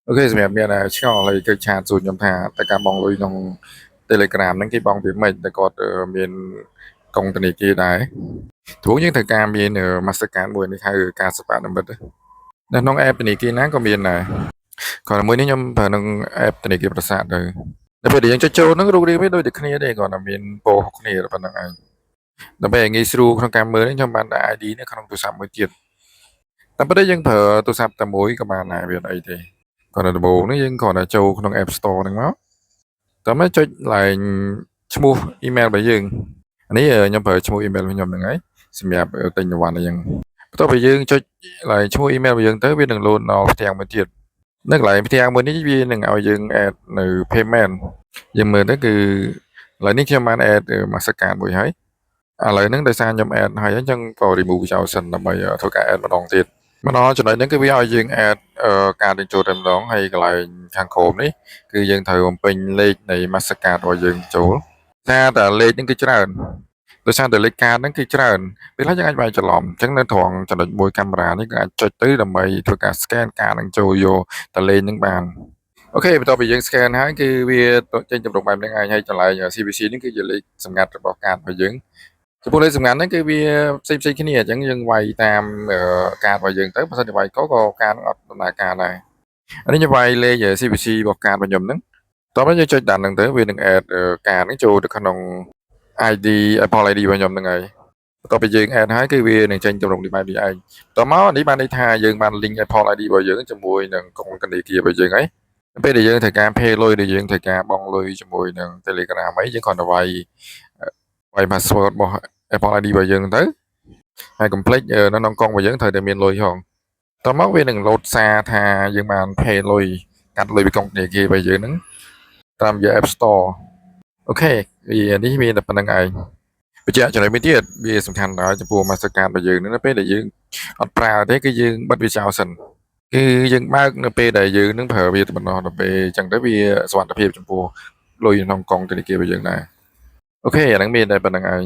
អូខេសម្រាប់មានឆ្ងល់ហើយគឺឆាតសួរខ្ញុំថាតើការបងលុយក្នុង Telegram ហ្នឹងគេបងវាមិនតែគាត់មានកុងធនាគារដែរព្រោះយើងត្រូវការមាន Mastercard មួយនេះហៅការសប្បនិមិត្តនៅក្នុង app ធនាគារណាក៏មានដែរគាត់មួយនេះខ្ញុំប្រើក្នុង app ធនាគារប្រាសាទទៅដល់ពេលដែលយើងចុចចូលហ្នឹងរូបរាងវាដូចតែគ្នាទេគាត់តែមានពណ៌ខុសគ្នាប៉ុណ្្នឹងឯងដើម្បីឲ្យងាយស្រួលក្នុងការមើលនេះខ្ញុំបានដាក់ ID នៅក្នុងទូរស័ព្ទមួយទៀតតែប៉ុន្តែយើងប្រើទូរស័ព្ទតែមួយក៏បានដែរវាអត់អីទេគាត់នៅដំបូងនេះយើងគ្រាន់តែចូលក្នុង App Store ហ្នឹងមកតើមកចុចឡើងឈ្មោះ email របស់យើងនេះខ្ញុំប្រើឈ្មោះ email របស់ខ្ញុំហ្នឹងហើយសម្រាប់ទិញអីវ៉ាន់អីចឹងបន្ទាប់ពីយើងចុចឡើងឈ្មោះ email របស់យើងទៅវានឹងលោតដល់ផ្ទាំងមួយទៀតនៅកន្លែងផ្ទាំងមួយនេះវានឹងឲ្យយើង add នៅ payment យើងមើលទៅគឺឥឡូវនេះខ្ញុំបាន add Mastercard មួយហើយឥឡូវហ្នឹងដោយសារខ្ញុំ add ហើយអញ្ចឹងក៏ remove ចោលសិនដើម្បីធ្វើការ add ម្ដងទៀតម្ដងចំណុចហ្នឹងគឺវាឲ្យយើង add ការបញ្ចូលតែម្ដងហើយកន្លែងខាងក្រោមនេះគឺយើងត្រូវបំពេញលេខនៃ Mastercard របស់យើងចូលថាតែលេខហ្នឹងគឺច្រើនដោយសារតែលេខកាតហ្នឹងគឺច្រើនពេលខ្លះយើងអាចបែរច្រឡំអញ្ចឹងនៅត្រង់ចំណុចមួយកាមេរ៉ានេះគឺអាចចុចទៅដើម្បីធ្វើការ scan កាតហ្នឹងចូលយកតែលេខហ្នឹងបានអូខេបន្ទាប់ពីយើង scan ហើយគឺវាចេញទម្រង់បែបហ្នឹងឯងហើយកន្លែង CVC នេះគឺជាលេខសម្ងាត់របស់កាតរបស់យើងចំពោះលេខសម្ងាត់ហ្នឹងគឺវាផ្សេងៗគ្នាអញ្ចឹងយើងវាយតាមកាតរបស់យើងទៅបើសិនជាវាយខុសក៏កាតហ្នឹងអត់ដំណើរការដែរនេះខ្ញុំវាយលេខ CVC របស់កាតរបស់ខ្ញុំហ្នឹងតោះមកយើងចុចដាក់ហ្នឹងទៅវានឹង add កាតហ្នឹងចូលទៅក្នុង ID Apple ID របស់ខ្ញុំហ្នឹងហើយបន្ទាប់ពីយើង add ហើយគឺវានឹងចេញទម្រង់នេះបែបនេះឯងតោះមកនេះបានន័យថាយើងបាន link Apple ID របស់យើងជាមួយនឹងកុងធនាគាររបស់យើងហើយពេលដែលយើងត្រូវការ pay លុយដែលយើងត្រូវការបង់លុយជាមួយនឹង Telegram អីយើងគ្រាន់តែវាយ password របស់ Apple ID របស់យើងទៅហើយកុំភ្លេចនៅក្នុងកុងរបស់យើងត្រូវតែមានលុយផងតមកវានឹងលោតសារថាយើងបាន pay លុយកាត់លុយពីកុងធនាគាររបស់យើងហ្នឹងតាមរយៈ App Store អូខេវានេះមានតែប៉ុណ្្នឹងឯងបញ្ជាក់ចំណុចមួយទៀតវាសំខាន់ដល់ចំពោះ Mastercard របស់យើងហ្នឹងនៅពេលដែលយើងអត់ប្រើទេគឺយើងបិទវាចោលសិនគឺយើងបើកនៅពេលដែលយើងនឹងប្រើវាទៅបណ្ដោះទៅពេលអញ្ចឹងទៅវាសុវត្ថិភាពចំពោះលុយក្នុងកុងធនាគាររបស់យើងដែរអូខេអាហ្នឹងមានតែប៉ុណ្្នឹងឯង